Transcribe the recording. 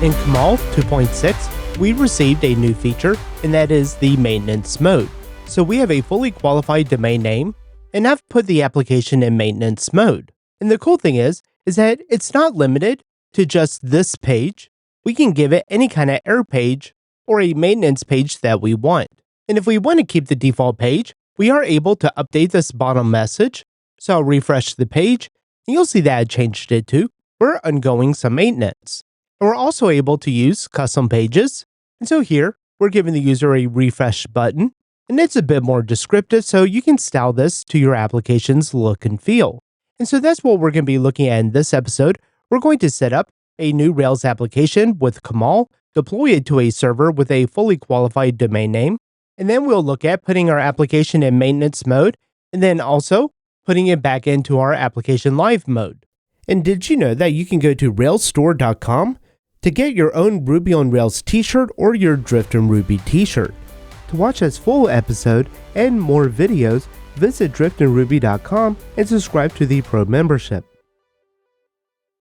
In Kamal 2.6, we received a new feature, and that is the maintenance mode. So we have a fully qualified domain name, and I've put the application in maintenance mode. And the cool thing is that it's not limited to just this page. We can give it any kind of error page or a maintenance page that we want. And if we want to keep the default page, we are able to update this bottom message. So I'll refresh the page, and you'll see that I changed it to "We're undergoing some maintenance." And we're also able to use custom pages. And so here, we're giving the user a refresh button, and it's a bit more descriptive, so you can style this to your application's look and feel. And so that's what we're going to be looking at in this episode. We're going to set up a new Rails application with Kamal, deploy it to a server with a fully qualified domain name, and then we'll look at putting our application in maintenance mode, and then also putting it back into our application live mode. And did you know that you can go to railsstore.com to get your own Ruby on Rails t-shirt or your Drift in Ruby t-shirt? To watch this full episode and more videos, visit driftinruby.com and subscribe to the Pro membership.